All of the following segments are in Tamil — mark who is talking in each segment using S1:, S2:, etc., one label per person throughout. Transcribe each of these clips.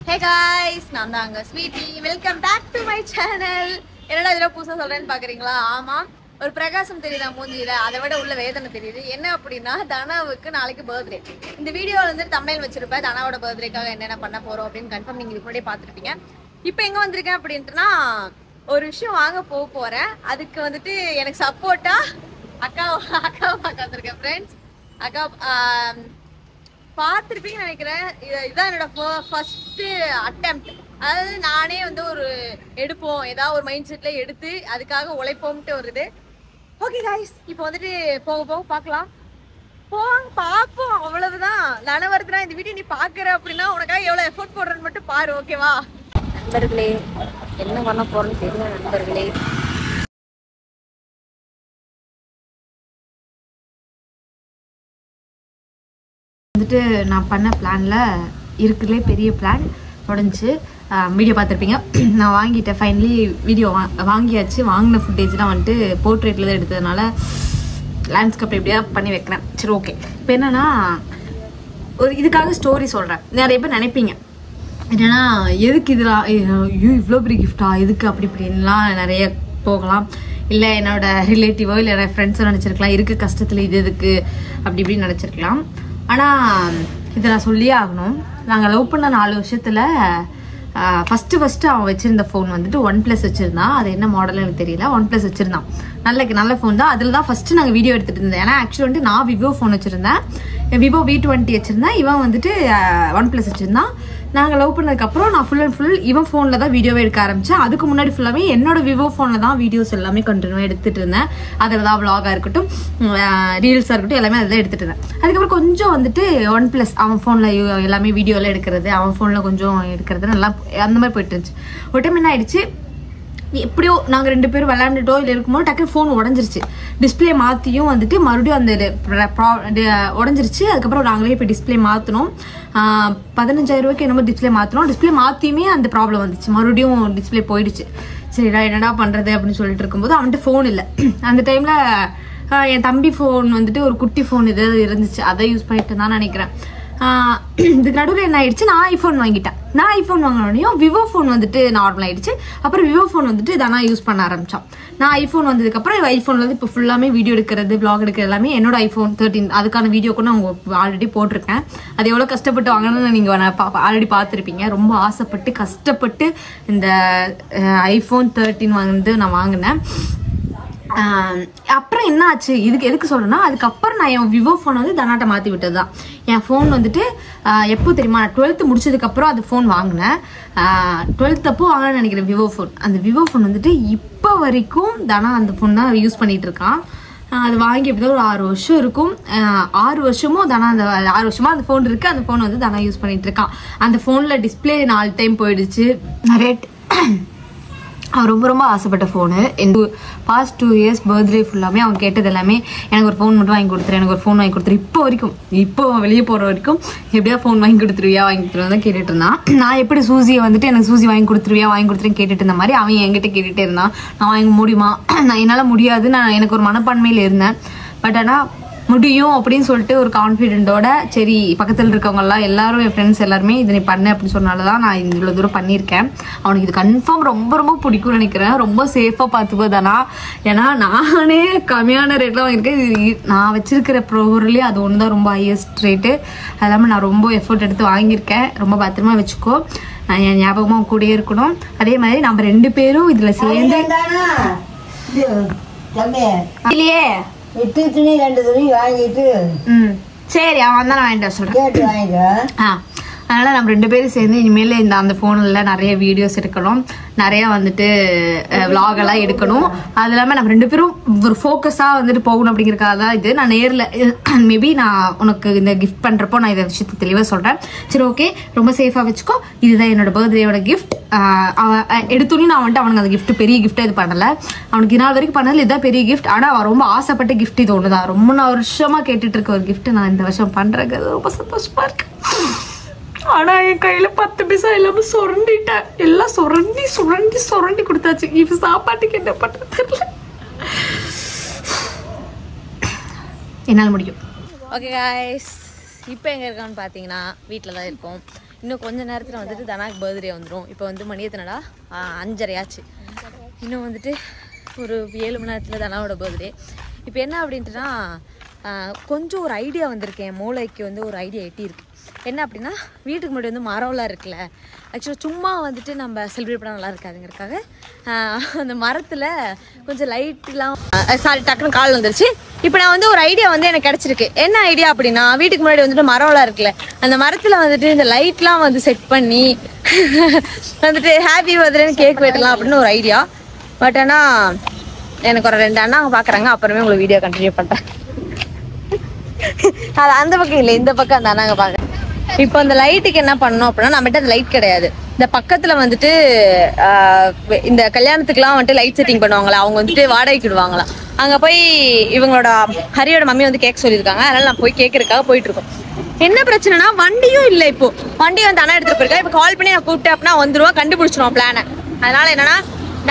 S1: Hey guys, நான் தாங்க Sweety. Welcome back to my channel. என்னடா இதெல்லாம் புதுசா சொல்றேன்னு பாக்குறீங்களா? ஆமா, ஒரு பிரகாசம் தெரியுதா மூஞ்சியில, அதை விட உள்ள வேதனை தெரியுது. என்ன அப்படின்னா, தனாவுக்கு நாளைக்கு பர்த்டே. இந்த வீடியோவில் வந்து தம்ப்நெயில் வச்சிருப்பேன், தனாவோட பர்த்டேக்காக என்னென்ன பண்ண போறோம் அப்படின்னு கன்ஃபார்ம் நீங்க இதுக்கு முன்னாடியே பார்த்துருப்பீங்க. இப்போ எங்க வந்திருக்கேன் அப்படின்ட்டுனா, ஒரு விஷயம் வாங்க போறேன். அதுக்கு வந்துட்டு எனக்கு சப்போர்ட்டா அக்காவை பார்க்க வந்திருக்கேன் ஃப்ரெண்ட்ஸ். அக்கா பார்த்துருப்பீங்கன்னு நினைக்கிறேன். இதுதான் என்னோட ஃபர்ஸ்ட் அட்டெம்ப்ட். அதாவது நானே வந்து ஒரு எடுப்போம், ஏதாவது ஒரு மைண்ட் செட்ல எடுத்து அதுக்காக உழைப்போம்ட்டு வருது. ஓகே கைஸ், இப்போ வந்துட்டு போக பார்க்கலாம், பார்ப்போம், அவ்வளவுதான். நனவரத்துனா இந்த வீடியோ நீ பாக்குற அப்படின்னா உனக்காக எவ்வளவு எஃபோர்ட் போடுறேன்னு மட்டும் பாரு, ஓகேவா? நண்பர்களே, என்ன பண்ண போறோம்னு தெரியல நண்பர்களே. வந்துட்டு நான் பண்ண பிளானில் இருக்கிறதுலே பெரிய பிளான் உடஞ்சி. வீடியோ பார்த்துருப்பீங்க, நான் வாங்கிட்டேன். ஃபைனலி வீடியோ வாங்கியாச்சு. வாங்கின ஃபுட்டேஜ்லாம் வந்துட்டு போர்ட்ரேட்டில் தான் எடுத்ததுனால லேண்ட்ஸ்கேப் எப்படியா பண்ணி வைக்கிறேன். சரி, ஓகே. இப்போ என்னென்னா, ஒரு இதுக்காக ஸ்டோரி சொல்கிறேன். நிறைய பேர் நினைப்பீங்க என்னென்னா, எதுக்கு இதெல்லாம், ஐயோ இவ்வளோ பெரிய கிஃப்டா, எதுக்கு அப்படி இப்படின்லாம் நிறைய போகலாம். இல்லை என்னோட ரிலேட்டிவோ இல்லை என்னோட ஃப்ரெண்ட்ஸோ நினச்சிருக்கலாம், இருக்குது கஷ்டத்தில் இது எதுக்கு அப்படி இப்படின்னு நினச்சிருக்கலாம். ஆனால் இதை நான் சொல்லியே ஆகணும். நாங்கள் லவ் பண்ண 4 வருஷத்தில் ஃபஸ்ட்டு அவன் வச்சுருந்த ஃபோன் வந்துட்டு OnePlus வச்சுருந்தான். அது என்ன மாடல்னு எனக்கு தெரியல. OnePlus வச்சுருந்தான். நல்ல ஃபோன் தான். அதில் தான் ஃபஸ்ட்டு நாங்கள் வீடியோ எடுத்துகிட்டு இருந்தேன். ஏன்னா ஆக்சுவலி வந்துட்டு நான் விவோ ஃபோன் வச்சுருந்தேன், விவோ V20 வச்சுருந்தேன். இவன் வந்துட்டு OnePlus வச்சுருந்தான். நாங்கள் லவ் பண்ணதுக்கப்புறம் நான் ஃபுல் அண்ட் ஃபுல் இவன் ஃபோனில் தான் வீடியோவே எடுக்க ஆரம்பித்தேன். அதுக்கு முன்னாடி ஃபுல்லாகவே என்னோட விவோ ஃபோனில் தான் வீடியோஸ் எல்லாமே கண்டினியூவாக எடுத்துகிட்டு இருந்தேன். அதில் தான் விலாகாக இருக்கட்டும், ரீல்ஸாக இருக்கட்டும், எல்லாமே அதில் எடுத்துகிட்டு இருந்தேன். அதுக்கப்புறம் கொஞ்சம் வந்துட்டு OnePlus அவன் ஃபோனில் எல்லாமே வீடியோலாம் எடுக்கிறது, அவன் ஃபோனில் கொஞ்சம் எடுக்கிறது நல்லா அந்த மாதிரி போயிட்டு இருந்துச்சு. ஒரு டைம் என்ன ஆயிடுச்சு, எப்படியோ நாங்கள் 2 பேரும் விளையாண்டுட்டோ இல்லை இருக்கும்போது டக்குனு ஃபோன் உடஞ்சிருச்சு. டிஸ்பிளே மாற்றியும் வந்துட்டு மறுபடியும் அந்த உடஞ்சிருச்சு. அதுக்கப்புறம் நாங்களே போய் டிஸ்பிளே மாற்றினோம். 15,000 ரூபாய்க்கு என்னமோ டிஸ்பிளே மாற்றினோம். டிஸ்பிளே மாற்றியுமே அந்த ப்ராப்ளம் வந்துச்சு, மறுபடியும் டிஸ்பிளே போயிடுச்சு. சரிடா என்னடா பண்ணுறது அப்படின்னு சொல்லிட்டு இருக்கும்போது அவன்கிட்ட ஃபோன் இல்லை. அந்த டைமில் என் தம்பி ஃபோன் வந்துட்டு ஒரு குட்டி ஃபோன் இது இருந்துச்சு, அதை யூஸ் பண்ணிட்டு தான் நினைக்கிறேன். இதுக்கு நடுவில் என்ன ஆயிடுச்சு, நான் ஐஃபோன் வாங்கிட்டேன். நான் ஐஃபோன் வாங்கினோடனையும் விவோ ஃபோன் வந்துட்டு நார்மல் ஆயிடுச்சு. அப்புறம் விவோ ஃபோன் வந்துட்டு தானா யூஸ் பண்ண ஆரம்பித்தான். நான் ஐஃபோன் வந்ததுக்கப்புறம் ஐஃபோனில் வந்து இப்போ ஃபுல்லாமே வீடியோ எடுக்கிறது, vlog எடுக்கிறது எல்லாமே என்னோட iPhone 13. அதுக்கான வீடியோ கூட நான் அவங்க ஆல்ரெடி போட்டிருக்கேன். அது எவ்வளோ கஷ்டப்பட்டு வாங்கணும்னு நீங்கள் ஆல்ரெடி பார்த்துருப்பீங்க. ரொம்ப ஆசைப்பட்டு கஷ்டப்பட்டு இந்த iPhone 13 வந்து நான் வாங்கினேன். அப்புறம் என்ன ஆச்சு, இதுக்கு எதுக்கு சொல்றேன்னா, அதுக்கப்புறம் நான் என் விவோ ஃபோன் வந்து தனாட்ட மாற்றி விட்டது தான். என் ஃபோன் வந்துட்டு எப்போ தெரியுமா, நான் 12th முடிச்சதுக்கப்புறம் அது ஃபோன் வாங்கினேன். 12th அப்போ வாங்கினேன்னு நினைக்கிறேன் விவோ ஃபோன். அந்த விவோ ஃபோன் வந்துட்டு இப்போ வரைக்கும் தனா அந்த ஃபோன் தான் யூஸ் பண்ணிட்டு இருக்கான். அது வாங்கி எப்படிதான் ஒரு 6 வருஷம் இருக்கும். 6 வருஷமும் தானா அந்த 6 வருஷமா அந்த ஃபோன் இருக்கு. அந்த ஃபோன் வந்து தானா யூஸ் பண்ணிட்டு இருக்கான். அந்த ஃபோனில் டிஸ்பிளே 4 டைம் போயிடுச்சு. நிறைய அவன் ரொம்ப ஆசைப்பட்ட ஃபோனு. இந்த பாஸ்ட் 2 இயர்ஸ் பர்த்டே ஃபுல்லாமே அவன் கேட்டது எல்லாமே எனக்கு ஒரு ஃபோன் மட்டும் வாங்கி கொடுத்துரு, எனக்கு ஒரு ஃபோன் வாங்கி கொடுத்துரு. இப்போ வரைக்கும், இப்போ வெளியே போகிற வரைக்கும் எப்படியா ஃபோன் வாங்கி கொடுத்துருவியா தான் கேட்டுட்டு இருந்தான். நான் எப்படி சூசியை வந்துட்டு எனக்கு சூசி வாங்கி கொடுத்துருன்னு கேட்டுட்டு இருந்த மாதிரி அவன் என்கிட்ட கேட்டுகிட்டே இருந்தான். நான் வாங்க முடியுமா, நான் என்னால் முடியாது, நான் எனக்கு ஒரு மனப்பான்மையில் இருந்தேன். பட் ஆனால் முடியும் அப்படின்னு சொல்லிட்டு ஒரு கான்ஃபிடென்ட்டோட, சரி பக்கத்தில் இருக்கவங்கலாம் எல்லாரும் என் ஃப்ரெண்ட்ஸ் எல்லாருமே இதை நீ பண்ண அப்படின்னு சொன்னால தான் நான் இவ்வளோ தூரம் பண்ணியிருக்கேன். அவனுக்கு இது கன்ஃபார்ம் ரொம்ப பிடிக்கும்னு நினைக்கிறேன். ரொம்ப சேஃபாக பார்த்துக்கோதானா. ஏன்னா நானே கம்மியான ரேட்டில் வாங்கியிருக்கேன். இது நான் வச்சிருக்கிற பொருளே அது ஒன்று தான் ரொம்ப ஹையஸ்ட் ரேட்டு. அது இல்லாமல் நான் ரொம்ப எஃபோர்ட் எடுத்து வாங்கியிருக்கேன். ரொம்ப பத்திரமா வச்சுக்கோ, நான் என் ஞாபகமாக கூடயே இருக்கணும். அதே மாதிரி நம்ம 2 பேரும் இதில் சேர்ந்து இல்லையே
S2: 8 துணி 2 துணி வாங்கிட்டு
S1: சரி அவன் தான் நான் வாங்கிட்டு சொல்றேன்,
S2: கேட்டு வாங்கிக்கிறேன்.
S1: அதனால நம்ம 2 பேரும் சேர்ந்து இனிமேல் அந்த ஃபோனில் நிறைய வீடியோஸ் எடுக்கணும், நிறைய வந்துட்டு vlog எல்லாம் எடுக்கணும். அது இல்லாமல் நம்ம 2 பேரும் ஒரு ஃபோக்கஸாக வந்துட்டு போகணும் அப்படிங்கிறக்காக தான் இது. நான் நேரில் மேபி நான் உனக்கு இந்த கிஃப்ட் பண்ணுறப்போ நான் இதை விஷயத்தை தெளிவாக சொல்கிறேன். சரி ஓகே, ரொம்ப சேஃபாக வச்சுக்கோ. இதுதான் என்னோட பர்த்டேயோட கிஃப்ட். அவன் எடுத்துன்னு நான் வந்துட்டு அவனுக்கு அந்த கிஃப்ட் பெரிய கிஃப்ட் இது பண்ணலை. அவனுக்கு நாள் வரைக்கும் பண்ணதில் இதுதான் பெரிய கிஃப்ட். ஆனால் அவன் ரொம்ப ஆசைப்பட்ட கிஃப்ட் இது ஒன்று தான். ரொம்ப வருஷமாக கேட்டுட்டு இருக்க ஒரு கிஃப்ட் நான் இந்த வருஷம் பண்ணுறதுக்கு ரொம்ப சந்தோஷமாக இருக்கு. ஆனா என் கையில 10 பைசா இல்லாம சுரண்டிட்டேன். எல்லாம் சுரண்டி கொடுத்தாச்சு. இப்ப சாப்பாட்டுக்கு என்ன பண்றது தெரியல. என்னால் முடியும். ஓகே காய்ஸ், இப்போ எங்கே இருக்கோன்னு பார்த்தீங்கன்னா வீட்டில் தான் இருக்கோம். இன்னும் கொஞ்சம் நேரத்தில் வந்துட்டு தனாக்கு பர்த்டே வந்துடும். இப்போ வந்து மணி எத்தனடா 5:30 ஆச்சு. இன்னும் வந்துட்டு ஒரு 7 மணி நேரத்தில் தனாவோட பர்த்டே. இப்போ என்ன அப்படின்ட்டுனா கொஞ்சம் ஒரு ஐடியா வந்திருக்கேன். மூளைக்கு வந்து ஒரு ஐடியா எட்டியிருக்கு. என்ன அப்படின்னா வீட்டுக்கு முன்னாடி வந்து மரம்லாம் இருக்குல்ல, ஆக்சுவலாக சும்மா வந்துட்டு நம்ம செலிப்ரேட் பண்ண நல்லா இருக்காதுங்கிறதுக்காக அந்த மரத்தில் கொஞ்சம் லைட்லாம் டக்குன்னு கால் வந்துருச்சு. இப்போ நான் வந்து ஒரு ஐடியா வந்து எனக்கு கிடச்சிருக்கு. என்ன ஐடியா அப்படின்னா வீட்டுக்கு முன்னாடி வந்துட்டு மரம்லாம் இருக்குல்ல, அந்த மரத்தில் வந்துட்டு இந்த லைட்லாம் வந்து செட் பண்ணி வந்துட்டு ஹாப்பி பர்த்டேன்னு கேக் வெட்டலாம் அப்படின்னு ஒரு ஐடியா. பட் ஆனால் எனக்கு ஒரு 2 அண்ணா பார்க்குறாங்க. அப்புறமே உங்களுக்கு வீடியோ கண்டினியூ பண்ணுறேன். அது அந்த பக்கம் இல்லை, இந்த பக்கம் அந்த அண்ணாங்க பார்க்குறேன். இப்போ அந்த லைட்டுக்கு என்ன பண்ணணும் அப்படின்னா, நம்மகிட்ட அந்த லைட் கிடையாது. இந்த பக்கத்தில் வந்துட்டு இந்த கல்யாணத்துக்குலாம் வந்துட்டு லைட் செட்டிங் பண்ணுவாங்களா, அவங்க வந்துட்டு வாடகைக்கு விடுவாங்களாம். அங்கே போய் இவங்களோட ஹரியோட மம்மி வந்து கேட்க சொல்லியிருக்காங்க. அதனால நான் போய் கேட்கறதுக்காக போயிட்டு இருக்கோம். என்ன பிரச்சனைனா வண்டியும் இல்லை. இப்போ வண்டி வந்து அண்ணா எடுத்துட்டு போயிருக்கா. இப்போ கால் பண்ணி நான் கூப்பிட்டேன் அப்படின்னா வந்துருவா, கண்டுபிடிச்சிருவோம் பிளானை. அதனால என்னன்னா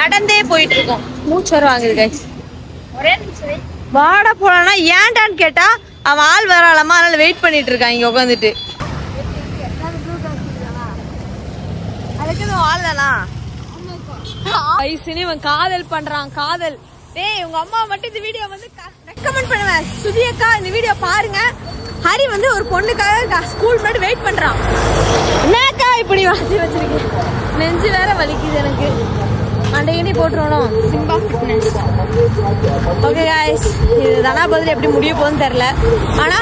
S1: நடந்தே போயிட்டு இருக்கோம். மூச்சு வர வாங்குது கைஸ். வாடா போலான்னா ஏன்டான்னு கேட்டா அவன் ஆள் வராளமா, அதனால வெயிட் பண்ணிட்டு இருக்கான் இங்க உட்காந்துட்டு. அதுக்கு ஆள் தானா ஐசுன்னு இவன் காதல் பண்றான். காதல் டேய், உங்க அம்மா மட்டும் இந்த வீடியோ வந்து ரெக்கமெண்ட் பண்ணுவேன். சுதியக்கா இந்த வீடியோ பாருங்க. ஹரி வந்து ஒரு பொண்ணுக்காக ஸ்கூல் முன்னாடி வெயிட் பண்றான். என்னக்கா இப்படி வாசி வச்சிருக்கேன், நெஞ்சு வேற வலிக்குது எனக்கு. மண்டையனே போட்டுருவோம். Simba fitness. ஓகே காய்ஸ், இது தானா பதில் எப்படி முடிய போகுதுன்னு தெரியல. ஆனா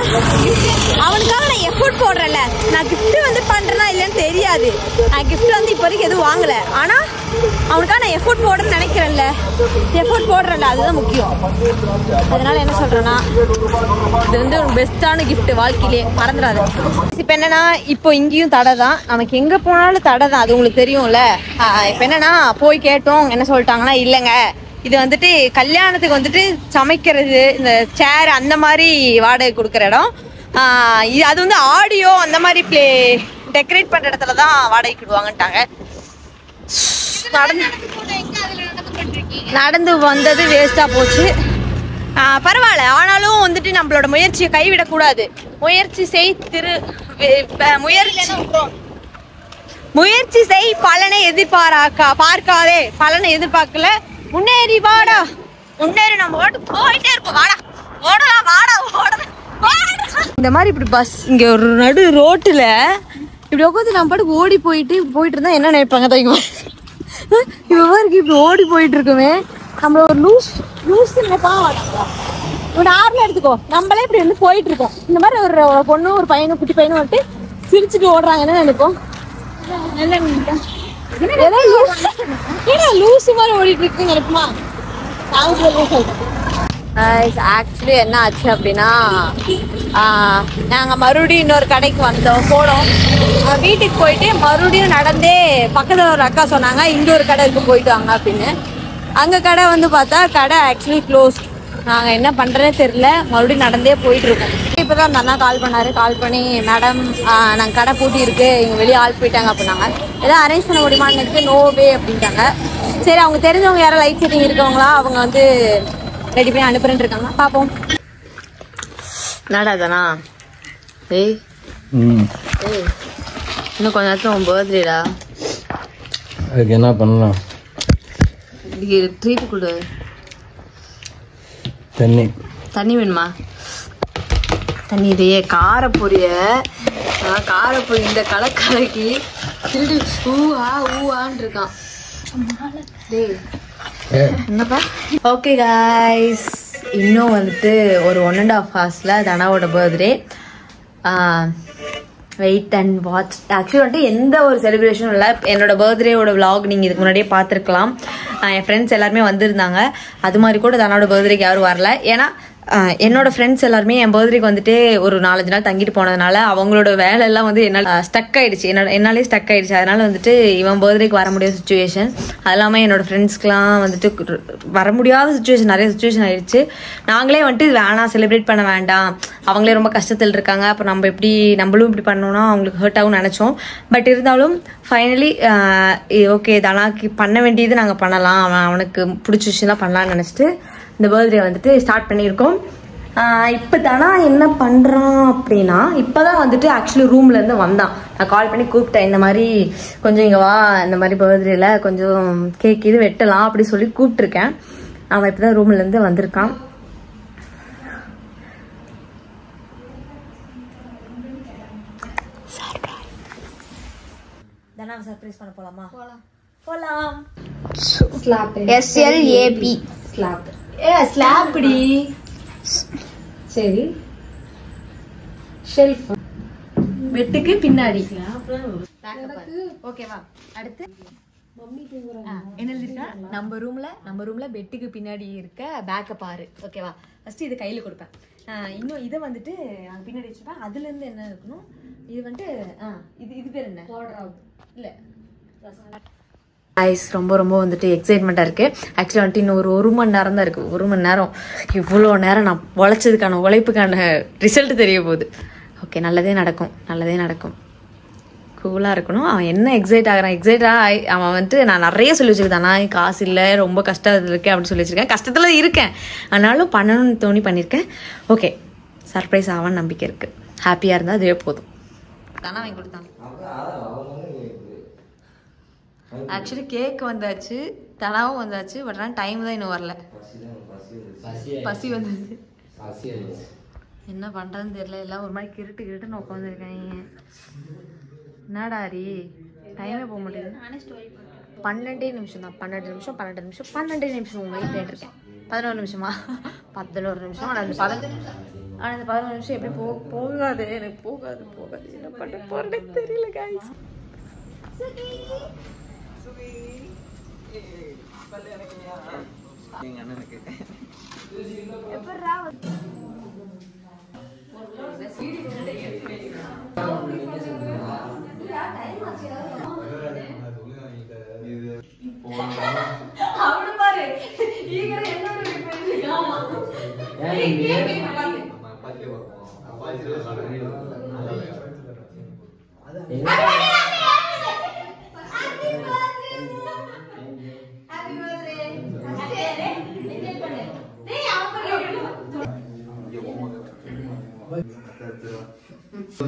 S1: அவனுக்காக நான் எஃபோர்ட் போடுறேன்ல. நான் கிஃப்ட் வந்து பண்றேன்னா இல்லைன்னு தெரியாது. நான் கிஃப்ட் வந்து இப்போ வரைக்கும் எதுவும் வாங்கல. ஆனா அவனுக்காக நான் எஃபோர்ட் போடுறேன்னு நினைக்கிறேன்ல, எஃபோர்ட் போடுறேன்ல, அதுதான் முக்கியம். அதனால என்ன சொல்றேன்னா, இது வந்து ஒரு பெஸ்டான கிஃப்ட் வாழ்க்கையிலே, மறந்துடாது. இப்போ என்னன்னா, இப்போ இங்கேயும் தடை தான், நமக்கு எங்க போனாலும் தடை தான், அது உங்களுக்கு தெரியும்ல. இப்போ என்னன்னா போய் கேட்டோம், என்ன சொல்லிட்டாங்கன்னா இல்லைங்க, இது வந்துட்டு கல்யாணத்துக்கு வந்துட்டு சமைக்கிறது, இந்த சேர் அந்த மாதிரி வாடகை கொடுக்குற இடம். அது வந்து ஆடியோ அந்த மாதிரி டெக்கரேட் பண்ற இடத்துல தான் வாடகைக்கு விடுவாங்கட்டாங்க. நடந்து வந்தது வேஸ்டா போச்சு. பரவாயில்ல, ஆனாலும் வந்துட்டு நம்மளோட முயற்சியை கைவிடக்கூடாது. முயற்சி செய் முயற்சி செய், பலனை பார்க்காதே. பலனை எதிர்பார்க்கல, முன்னேறி வாடா, முன்னேறி நம்ம போயிட்டே இருப்போம். வாடா ஓடலாம், வாடா ஓடலாம். இந்த மாதிரி இப்படி பஸ் இங்க ஒரு நடு ரோட்டுல இப்படி உட்காந்து நம்ம பாட்டுக்கு ஓடி போயிட்டு இருந்தா என்ன நினைப்பாங்க தெரியுமா? இவருக்கு இப்படி ஓடி போயிட்டு இருக்குமே, நம்மள ஒரு லூஸ் நினைப்பா. ஒரு ஆறுல எடுத்துக்கோ, நம்மளே இப்படி வந்து போயிட்டு இருக்கோம். இந்த மாதிரி ஒரு பொண்ணும் ஒரு பையனும், குட்டி பையனும் வந்துட்டு சிரிச்சுட்டு ஓடுறாங்கன்னு நினைப்போம். லூசு மாதிரி ஓடிட்டு இருக்கு நினைப்புமா? ஆக்சுவலி என்ன ஆச்சு அப்படின்னா, நாங்கள் மறுபடியும் இன்னொரு கடைக்கு போனோம். வீட்டுக்கு போயிட்டு மறுபடியும் நடந்தே பக்கத்தில் ஒரு அக்கா சொன்னாங்க இங்கே ஒரு கடை இருக்கு, போயிட்டு வாங்க அப்படின்னு. அங்கே கடை வந்து பார்த்தா கடை ஆக்சுவலி க்ளோஸ். நாங்கள் என்ன பண்ணுறதே தெரியல, மறுபடியும் நடந்தே போயிட்டுருக்கோம். இப்போ தான் அந்த அண்ணா கால் பண்ணார். கால் பண்ணி மேடம் நாங்கள் கடை பூட்டி இருக்கு, இங்கே வெளியே ஆள் போயிட்டாங்க அப்படின்னாங்க. எதாவது அரேஞ்ச் பண்ண முடியுமான்னு எனக்கு நோவே அப்படின்ட்டாங்க. சரி, அவங்க தெரிஞ்சவங்க யாரும் லைட் செட்டிங் இருக்கவங்களா, அவங்க வந்து ரெடி பண்ணி அனுப்புறேன்னு இருக்காங்க, பார்ப்போம். நடாதானா? ஏய் ஏய், இன்னும் கொஞ்ச நேரத்தில் உன் பர்த்டேடா.
S3: அதுக்கு என்ன பண்ணலாம்?
S1: ட்ரீட் கொடு. தண்ணி வேணுமா? தண்ணி இதையே காரப்பொரி இந்த கலக்கலக்கி திருடி ஊஆன்னு இருக்கான். என்னப்பா? ஓகே காய்ஸ், இன்னும் வந்துட்டு ஒரு 1.5 hours தனாவோட birthday. Wait and watch. Actually வந்துட்டு எந்த ஒரு செலிப்ரேஷனும் இல்லை. என்னோட பர்த்டேவோட விளாக் நீங்கள் இதுக்கு முன்னாடியே பார்த்துருக்கலாம். என் ஃப்ரெண்ட்ஸ் எல்லாருமே வந்திருந்தாங்க. அது மாதிரி கூட தன்னோட பர்த்டேக்கு யாரும் வரல. ஏன்னா என்னோட ஃப்ரெண்ட்ஸ் எல்லாருமே என் பர்த்டேக்கு வந்துட்டு ஒரு 4-5 நாள் தங்கிட்டு போனதுனால அவங்களோட வேலை எல்லாம் வந்து என்னால் ஸ்டக் ஆயிடுச்சு. என்னாலே ஸ்டக் ஆயிடுச்சு. அதனால வந்துட்டு இவன் பர்த்டேக்கு வர முடியாத சுச்சுவேஷன். அது இல்லாமல் என்னோட ஃப்ரெண்ட்ஸ்க்குலாம் வந்துட்டு வர முடியாத சுச்சுவேஷன், நிறைய சுச்சுவேஷன் ஆயிடுச்சு. நாங்களே வந்துட்டு வேணாம், செலிப்ரேட் பண்ண வேண்டாம், அவங்களே ரொம்ப கஷ்டத்தில் இருக்காங்க, அப்போ நம்மளும் இப்படி பண்ணோம்னா அவங்களுக்கு ஹர்ட் ஆகும்னு நினச்சோம். பட் இருந்தாலும் ஃபைனலி ஓகே, தனாக்கு பண்ண வேண்டியது நாங்கள் பண்ணலாம், அவனுக்கு பிடிச்ச விஷயம் தான் பண்ணலான்னு நினச்சிட்டு இந்த பர்த்டே வந்துட்டு ஸ்டார்ட் பண்ணியிருக்கோம். இப்போ தானா என்ன பண்ணுறான் அப்படின்னா இப்போ தான் வந்துட்டு ஆக்சுவலி ரூம்லேருந்து வந்தான். நான் கால் பண்ணி கூப்பிட்டேன், இந்த மாதிரி கொஞ்சம் இங்கே வா, இந்த மாதிரி பர்த்டேல கொஞ்சம் கேக் இது வெட்டலாம் அப்படி சொல்லி கூப்பிட்டுருக்கேன். அவன் இப்போ தான் ரூம்லேருந்து வந்திருக்கான். தானே சர்ப்ரைஸ் பண்ண போலாமா? போலாம். SLAP slab. ஸ்லாப்டி. சரி, ஷெல்ஃப் வெட்டுக்கு பின்னாடி. ஓகேவா? அடுத்து என்ன எழுதிருக்கா? நம்ம ரூம்ல பெட்டுக்கு பின்னாடி இருக்க பேக்கை பாரு. ஓகேவா? ஃபர்ஸ்ட் இதை கையில கொடுப்பேன். இன்னும் இதை வந்துட்டு அங்கே பின்னாடி வச்சுப்பேன். அதுல இருந்து என்ன இருக்கணும், இது வந்துட்டு இது பேர் என்ன இல்ல ஐஸ். ரொம்ப ரொம்ப வந்துட்டு எக்ஸைட்மெண்ட்டாக இருக்குது. ஆக்சுவலி வந்துட்டு இன்னும் ஒரு மணி நேரம் தான் இருக்குது. 1 மணி நேரம், இவ்வளோ நேரம் நான் உழைச்சதுக்கான உழைப்புக்கான ரிசல்ட் தெரிய போகுது. ஓகே, நல்லதே நடக்கும். கூலாக இருக்கணும். அவன் என்ன எக்ஸைட்டாக அவன் வந்துட்டு நான் நிறைய சொல்லி வச்சுருக்கேன். நான் காசு இல்லை, ரொம்ப கஷ்டத்தில் இருக்கேன் அப்படின்னு சொல்லி வச்சுருக்கேன். கஷ்டத்தில் இருக்கேன், ஆனாலும் பண்ணணும்னு தோணி பண்ணியிருக்கேன். ஓகே, சர்ப்ரைஸ் ஆவான்னு நம்பிக்கை இருக்குது. ஹாப்பியாக இருந்தால் அதுவே போதும். தானே வாங்கி கொடுத்தான். ஆக்சுவலி கேக் வந்தாச்சு, தனாவும் வந்தாச்சு, பட் ஆனால் டைம் தான் இன்னும் வரல. பசி வந்துச்சு. என்ன பண்ணுறதுன்னு தெரியல. எல்லாம் ஒரு மாதிரி கிருட்டுன்னு உட்காந்துருக்காங்க. என்னடாரி டைமே போக முடியுது. 12 நிமிஷம் தான். 12 நிமிஷம் உங்கள் வீட்டில் இருக்கேன். 11 நிமிஷமா? 11 நிமிஷம். ஆனால் அந்த 11 நிமிஷம் எப்படி போகாது. எனக்கு போகாது. என்ன பண்ண போகிறேன்னு தெரியல guys.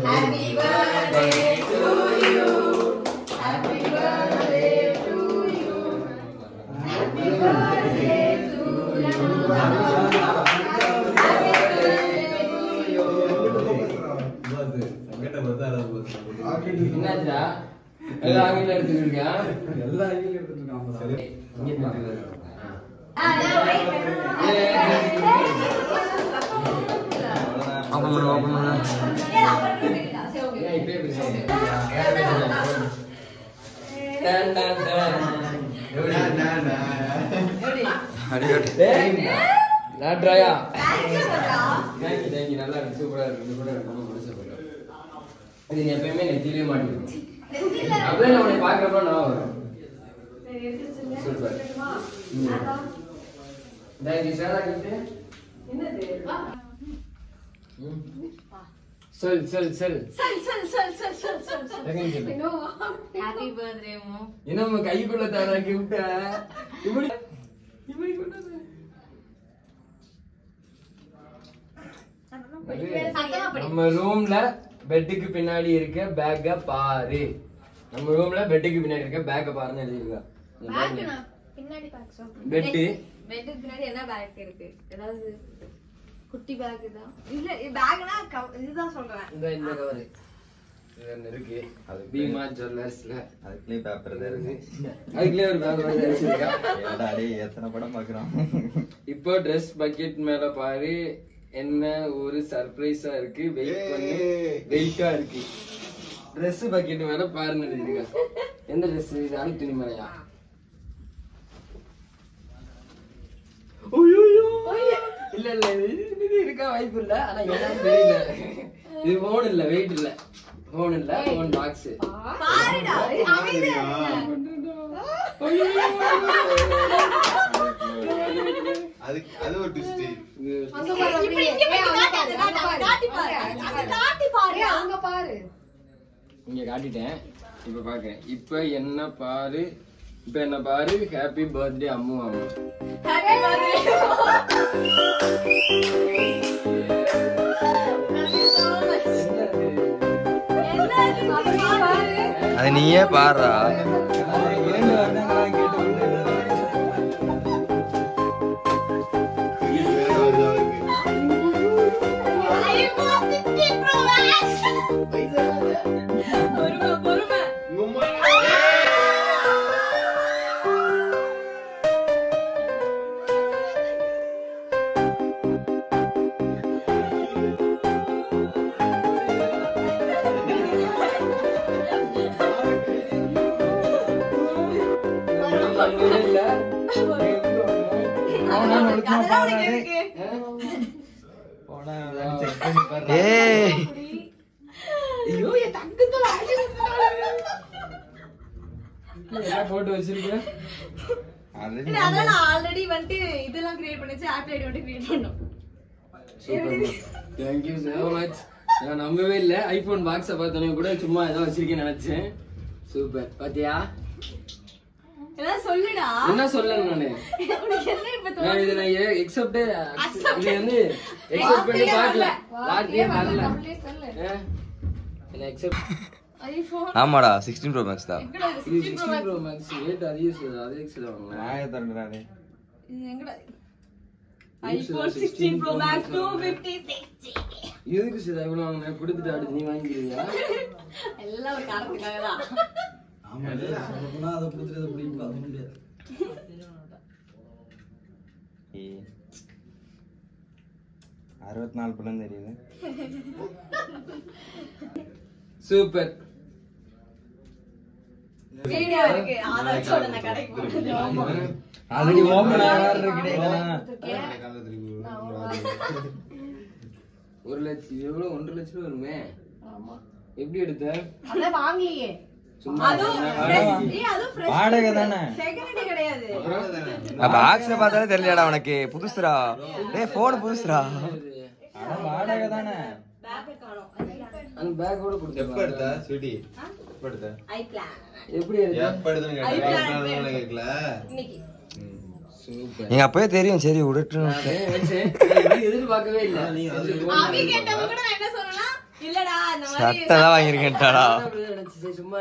S1: Happy birthday to you. Happy birthday to you. Happy birthday to you.
S3: என்னாச்சுடா? எல்லாம் ஆங்கில எடுத்துக்கிட்டியா? எல்லாம் ஆங்கில எடுத்துக்கிட்டான். நாட்ராயா நல்லா இருக்கு, சூப்பரா இருக்கு. இது நீ எப்பயுமே நெத்திலே மாட்டேன். அப்படியே நான் உன்னை பார்க்கறப்ப நான் வரும். சூப்பர். Thank you sir. சொல்
S1: Happy birthday mo.
S3: என்ன கைக்குள்ள தான கிஃப்ட் இப்படி நம்ம ரூம்ல பெட்டுக்கு பின்னாடி இருக்க பேக்க பாரு. நம்ம ரூம்ல பெட்டுக்கு பின்னாடி இருக்க பேக்க பாருன்னு எழுதிருக்கா.
S1: பின்னாடி பாக்ஸ். பெட்டுக்கு பின்னாடி என்ன பேக் இருக்கு? ஏதாவது குட்டி பேக் தான். இல்ல பேக்னா இதுதான் சொல்றேன்.
S3: இந்த கவர் இது இருக்கு. அது பீமா ஜுவல்லர்ஸ்ல அதுக்குள்ளே பேப்பர் தான் இருக்கு. அதுக்குள்ளே ஒரு பேக் வந்து வச்சிருக்கா. ஏடா டேய் எத்தனை படம் பார்க்கறோம். இப்போ Dress பக்கெட் மேல பாரு, என்ன ஒரு சர்ப்ரைஸா இருக்கு. வெயிட் பண்ணு, வெயிட்டா இருக்கு. Dress பக்கெட் மேல பாருன்னு எழுதிருக்கா. எந்த Dress இது? அனு துணி மேலயா? இல்ல இது இருக்கா வாய்ப்பு இல்ல. ஆனா என்னன்னு தெரியல. இது போன் இல்ல, வெயிட் இல்ல. போன் இல்ல, போன் பாக்ஸ்.
S1: பாருடா அமைதியா.
S3: அது ஒரு ட்விஸ்ட்.
S1: அங்க பாரு. காட்டி பாரு. அங்க பாரு.
S3: இங்க காட்டிட்டேன். இப்ப பாக்குறேன். இப்ப என்ன பாரு. இப்ப என்ன பாரு, ஹாப்பி பர்த்டே அம்மு அம்மு.
S4: அது நீயே பாடுறா.
S3: போட்டு வச்சிருக்கேன்.
S1: ஆல்ரெடி வந்து இதெல்லாம் கிரியேட் பண்ணிச்சு, ஆப் ஐடி வந்து கிரியேட் பண்ணோம்.
S3: Thank you so much. நான் நம்பவே இல்ல, ஐபோன் பாக்ஸ பார்த்தனே கூட சும்மா ஏதோ வச்சிருக்கேன்னு நினைச்சேன். சூப்பர். பாத்தியா?
S1: என்ன சொல்லுடா?
S3: என்ன சொல்லணும் நானு?
S1: உனக்கு என்ன இப்ப
S3: நான் இத நான் எக்ஸெப்ட் இது வந்து எக்ஸெப்ட் பண்ணி பார்க்கல. வார்த்தையே வரல. என்ன எக்ஸெப்ட்
S1: ஐபோன்
S4: ஆமாடா 16 Pro Max தான்.
S1: எங்கடா இது?
S3: 16 Pro Max ரேட் அதே சொல்லுவாங்க.
S4: நாயே தரங்கறானே.
S1: இது எங்கடா? IPhone 16 Pro Max 256.
S3: எதுக்கு சார் இவ்வளவு வாங்குன? கொடுத்துட்டு அடுத்து நீ வாங்கிடுவியா?
S1: எல்லாம் ஒரு காரணத்துக்காக தான்.
S5: ஆமா சொல்லணும்னா அதை கொடுத்துட்டு அதை பிடிக்க அது முடியாது.
S4: 64 படம் தெரியுது.
S3: சூப்பர்.
S1: வீடியோ இருக்கு. ஆதாச்சோட நான் கடைக்கு போறேன்.
S4: ஆல்ரெடி ஓபன் ஆகாத இருக்குடா.
S3: 1 லட்சம் எவ்வளவு 1.5 லட்சம் வருமே.
S1: ஆமா.
S3: எப்படி எடுத்த?
S1: அத வாங்கலையே.
S3: சும்மா
S4: வாடகை தானே.
S1: செகண்ட் கிடையாது.
S4: பாக்ஸ்ல பார்த்தாலே தெரியலடா உனக்கு. புதுசுடா. டேய் போன் புதுசுடா. அட வாடகை தானே.
S1: பேக் காணோம்.
S3: அந்த பேக் கூட கொடுத்து.
S5: எப்ப எடுத்த ஸ்வீட்டி? எப்ப எடுத்த?
S1: ஐ பிளான்.
S3: எப்படி எடுத்த?
S5: எப்ப எடுத்தன்னு கேட்டா கேக்கல.
S1: இன்னைக்கு.
S3: சூப்பர்.
S4: நீங்க அப்பவே தெரியும். சரி விடட்டும்.
S3: எதிர்பார்க்கவே இல்ல.
S1: அவி கேட்டவங்க கூட நான் என்ன சொன்னேன்னா இல்லடா இந்த மாதிரி
S4: சட்டை தான் வாங்கிருக்கேன்டாடா.
S3: சும்மா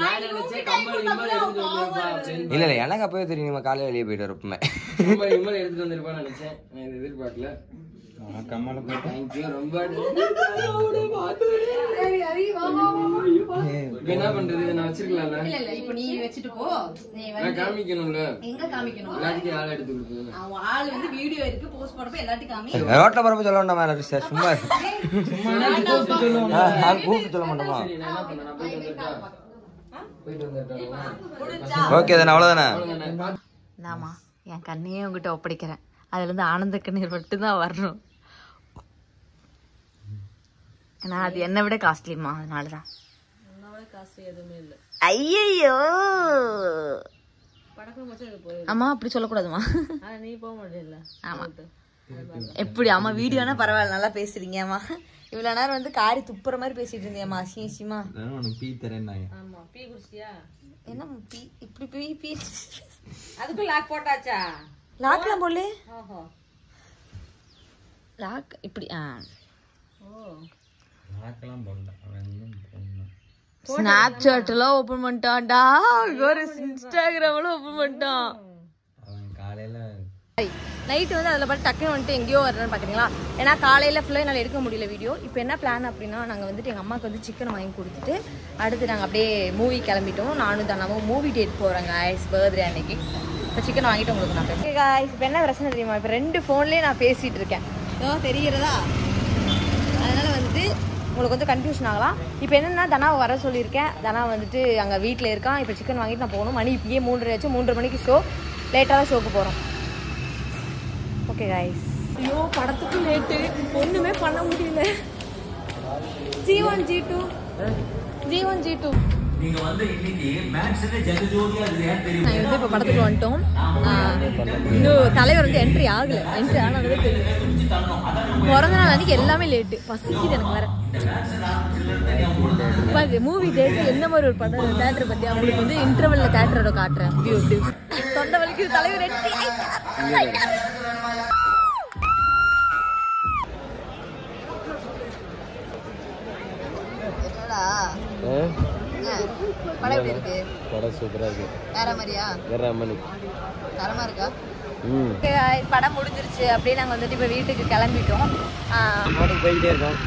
S3: நான் நினைச்சேன் கம்மல் இம்மல் எடுத்துட்டு வந்திருப்பா.
S4: இல்ல இல்ல எனக்கு அப்பவே தெரியும். நம்ம காலையில வெளியே போயிட்டு வரப்பமே
S3: கம்மல் இம்மல் எடுத்துட்டு வந்திருப்பான்னு நினைச்சேன். நான் இதை எதிர்பார்க்கல.
S4: கம்மல போயிட்டு
S3: Thank you ரொம்ப. என்ன பண்றது? நான் வச்சிருக்கலாம்ல.
S1: இல்ல இல்ல இப்போ நீ வெச்சிட்டு போ. நீ
S3: நான்
S1: வந்து
S3: காமிக்கணும்ல.
S1: எங்க காமிக்கணும்?
S3: எல்லாத்துக்கும் ஆள் எடுத்து கொடுப்பேன்.
S1: அவங்க ஆள் வந்து வீடியோ இருக்கு போஸ்ட் போறப்ப எல்லாத்தையும் காமி.
S4: ரோட்ல போறப்ப சொல்ல வேண்டாம். மேல சார் சும்மா நான் கூப்பிட்டு சொல்ல மாட்டோமா?
S3: சரி நான் என்ன பண்ணேன்? நான் போயிட்டு வந்துட்டேன்.
S4: ஓகே தானே அவ்வளவுதானே.
S1: நாமா என் கண்ணையே உங்ககிட்ட ஒப்படைக்கிறேன். அதுல இருந்து ஆனந்த கண்ணீர் மட்டும்தான் வரணும். ஏன்னா அது என்னை விட காஸ்ட்லிமா, அதனாலதான். ஐயோ அம்மா அப்படி சொல்லக்கூடாதுமா. ஆமா எப்படி அம்மா வீடியோனா பரவாயில்ல நல்லா பேசுறீங்க அம்மா. இவ்வளவு நேரம் வந்து காரி துப்புற மாதிரி பேசிட்டு இருந்தியம்மா. அசிங்கமா
S4: பீ தரேன்னாங்க.
S1: என்ன பீ இப்படி பீ பீ
S6: அதுக்கு லாக் போட்டாச்சா?
S1: லாக்லாம் போடல.
S6: ஓஹோ
S1: லாக் இப்படி
S4: லாக்கெல்லாம் போடல.
S1: ஸ்னாப்சாட் எல்லாம் ஓபன் பண்ணிட்டான்டா. ஒரு இன்ஸ்டாகிராம்ல ஓபன் பண்ணிட்டான்.
S4: அவன் காலையில
S1: நைட்டு வந்து அதில் பார்த்து டக்குன்னு வந்துட்டு எங்கேயோ வரணும்னு பார்க்குறீங்களா? ஏன்னா காலையில் ஃபுல்லாக என்னால் எடுக்க முடியல வீடியோ. இப்போ என்ன பிளான் அப்படின்னா, நாங்கள் வந்துட்டு எங்கள் அம்மாவுக்கு வந்து சிக்கன் வாங்கி கொடுத்துட்டு அடுத்து நாங்கள் அப்படியே மூவி கிளம்பிட்டோம். நானும் தானாவும் மூவி டேட் போகிறேங்க ஐஸ் பர்த்டே அன்னைக்கு. இப்போ சிக்கன் வாங்கிட்டு உங்களுக்கு நான் பேசுகிறேன் காய்ஸ். இப்போ என்ன பிரச்சனை தெரியுமா? இப்போ 2 ஃபோன்லேயே நான் பேசிகிட்டு இருக்கேன். தெரிகிறதா? அதனால் வந்துட்டு உங்களுக்கு வந்து கன்ஃபியூஷன் ஆகலாம். இப்போ என்னென்னா தனாவை வர சொல்லியிருக்கேன். தனா வந்துட்டு அங்கே வீட்டில் இருக்கான். இப்போ சிக்கன் வாங்கிட்டு நான் போகணும். மணி இப்பயே 3:30 ஆச்சு. 3:30 மணிக்கு ஷோ. லேட்டாக தான் ஷோக்கு போகிறோம். Okay guys.
S6: ஐயோ படத்துக்கு லேட்டு, ஒண்ணுமே பண்ண முடியல. G1 G2
S1: நாங்கள் இப்போ படத்துக்கு வந்துட்டோம். இன்னும் தலைவர் வந்து என்ட்ரி ஆகலை. என்ட்ரி ஆனதே தெரியும். பிறந்த நாள் அன்னைக்கு எல்லாமே லேட்டு. பசிக்குது எனக்கு வேற. மூவி டேட் என்ன மாதிரி ஒரு படம் தேட்டரை பற்றி அவங்களுக்கு வந்து இன்டர்வல்ல தேட்டரோட காட்டுறேன். வியூ எப்படி தொண்டை வலிக்கு தலைவர் என்ட்ரி. படம் எப்படி இருக்கு?
S3: படம் சூப்பரா இருக்கு.
S1: வேற மாதிரியா?
S3: வேற மாதிரி
S1: தரமா இருக்கா? படம் முடிஞ்சிருச்சு அப்படியே நாங்கள் வந்துட்டு இப்போ வீட்டுக்கு கிளம்பிட்டோம்.
S3: போயிட்டே இருக்கோம்.